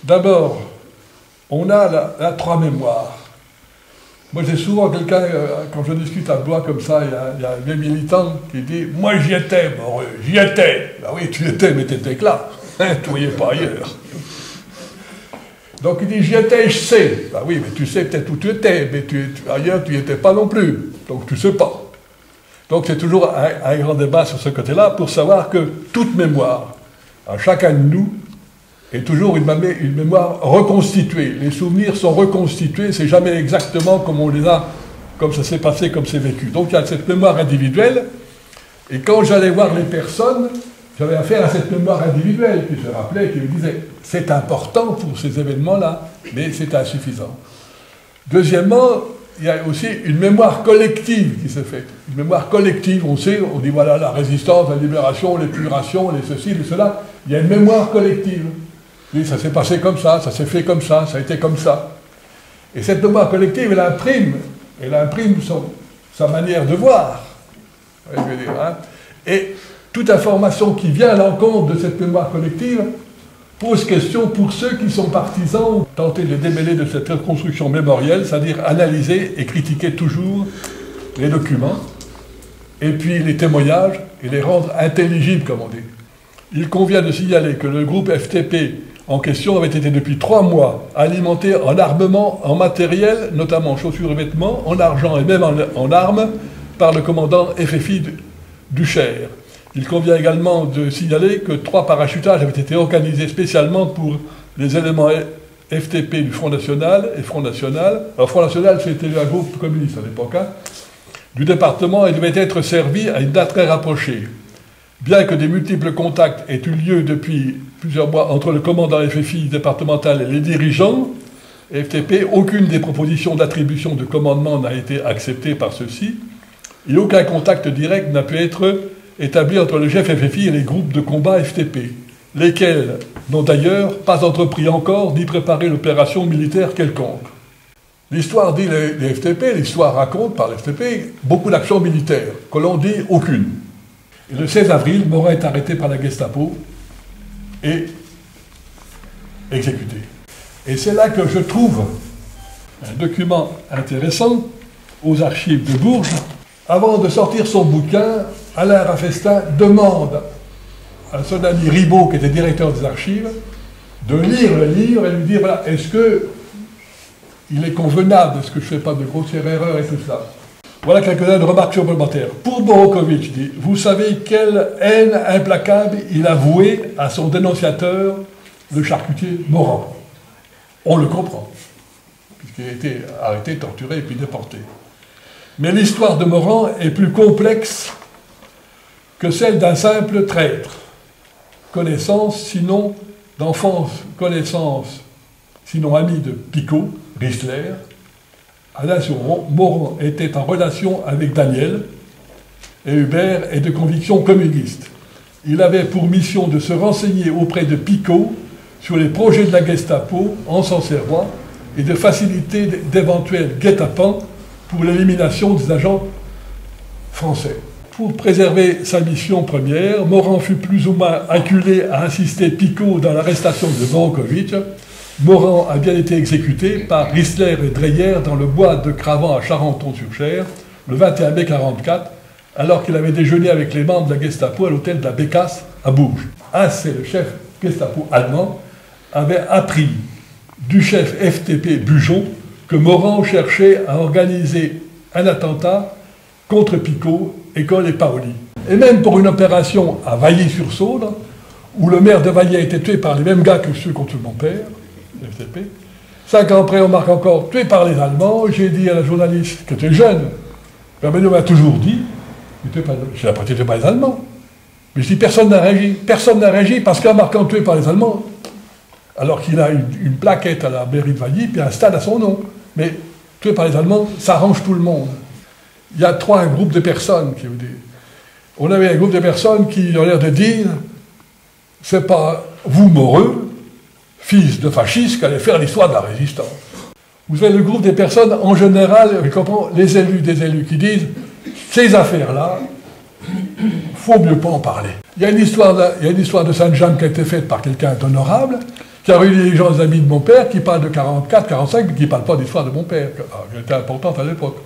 D'abord, on a la trois mémoires. Moi, j'ai souvent quelqu'un, quand je discute à Blois comme ça, il y a un vieux militant qui dit « Moi, j'y étais, Moreux, j'y étais !» Ben oui, tu y étais, mais t'étais que là. Tu voyais pas ailleurs. Donc il dit « J'y étais, je sais. » Ben oui, mais tu sais peut-être où tu étais, mais ailleurs, tu n'y étais pas non plus. Donc tu sais pas. Donc c'est toujours un grand débat sur ce côté-là pour savoir que toute mémoire, à chacun de nous, est toujours une mémoire reconstituée. Les souvenirs sont reconstitués, c'est jamais exactement comme on les a, comme ça s'est passé, comme c'est vécu. Donc il y a cette mémoire individuelle, et quand j'allais voir les personnes, j'avais affaire à cette mémoire individuelle qui se rappelait, qui me disait c'est important pour ces événements-là, mais c'est insuffisant. Deuxièmement, il y a aussi une mémoire collective qui se fait. Une mémoire collective, on sait, on dit voilà la résistance, la libération, l'épuration, les ceci, les cela. Il y a une mémoire collective. Oui, ça s'est passé comme ça s'est fait comme ça a été comme ça. Et cette mémoire collective, elle imprime sa manière de voir. Je veux dire, hein. Et toute information qui vient à l'encontre de cette mémoire collective pose question pour ceux qui sont partisans, tenter de démêler de cette reconstruction mémorielle, c'est-à-dire analyser et critiquer toujours les documents, et puis les témoignages, et les rendre intelligibles, comme on dit. Il convient de signaler que le groupe FTP en question avait été depuis 3 mois alimenté en armement, en matériel, notamment en chaussures et vêtements, en argent et même en armes, par le commandant FFI du Cher. Il convient également de signaler que 3 parachutages avaient été organisés spécialement pour les éléments FTP du Front National et Front National. Alors Front National, c'était un groupe communiste à l'époque, hein, du département et devait être servi à une date très rapprochée. Bien que des multiples contacts aient eu lieu depuis plusieurs mois entre le commandant FFI départemental et les dirigeants FTP, aucune des propositions d'attribution de commandement n'a été acceptée par ceux-ci, et aucun contact direct n'a pu être établi entre le chef FFI et les groupes de combat FTP, lesquels n'ont d'ailleurs pas entrepris encore ni préparé l'opération militaire quelconque. L'histoire dit les FTP, l'histoire raconte par les FTP beaucoup d'actions militaires, que l'on dit aucune. Et le 16 avril, Morin est arrêté par la Gestapo et exécuté. Et c'est là que je trouve un document intéressant aux archives de Bourges. Avant de sortir son bouquin, Alain Raffestin demande à son ami Ribot, qui était directeur des archives, de lire le livre et lui dire voilà, est-ce qu'il est convenable, est-ce que je ne fais pas de grossières erreurs et tout ça. Voilà quelques-unes de remarques supplémentaires. Pour Borowkovitch, dit, vous savez quelle haine implacable il a vouée à son dénonciateur, le charcutier Morand. On le comprend, puisqu'il a été arrêté, torturé et puis déporté. Mais l'histoire de Morand est plus complexe que celle d'un simple traître. Connaissance, sinon d'enfance, connaissance, sinon ami de Picot, Rissler. Alain Morand était en relation avec Daniel, et Hubert est de conviction communiste. Il avait pour mission de se renseigner auprès de Picot sur les projets de la Gestapo en Sancerrois et de faciliter d'éventuels guet-apens pour l'élimination des agents français. Pour préserver sa mission première, Morand fut plus ou moins acculé à assister Picot dans l'arrestation de Borowkovitch. Morand a bien été exécuté par Rissler et Dreyer dans le bois de Cravant à Charenton-sur-Cher, le 21 mai 1944, alors qu'il avait déjeuné avec les membres de la Gestapo à l'hôtel de la Bécasse à Bourges. Hasse, le chef Gestapo allemand, avait appris du chef FTP Bujon que Morand cherchait à organiser un attentat contre Picot, École et Paoli. Et même pour une opération à Vailly-sur-Saône, où le maire de Vailly a été tué par les mêmes gars que ceux contre mon père, FTP. 5 ans après, on marque encore tué par les Allemands. J'ai dit à la journaliste, qui était jeune, Bermeno m'a toujours dit, j'ai pas tué par les Allemands. Mais je dis, personne n'a réagi. Personne n'a réagi parce qu'en marquant tué par les Allemands, alors qu'il a une plaquette à la mairie de Vailly, puis un stade à son nom. Mais tué par les Allemands, ça arrange tout le monde. Il y a un groupe de personnes qui vous disent. On avait un groupe de personnes qui ont l'air de dire, c'est pas vous, Moreux, fils de fascistes, qui allait faire l'histoire de la résistance. Vous avez le groupe des personnes, en général, je comprends, les élus, des élus qui disent, ces affaires-là, faut mieux pas en parler. Il y a une histoire de Saint-Jean qui a été faite par quelqu'un d'honorable, Car il y a des gens, des amis de mon père, qui parlent de 44, 45, mais qui ne parlent pas d'histoire de mon père, qui était importante à l'époque.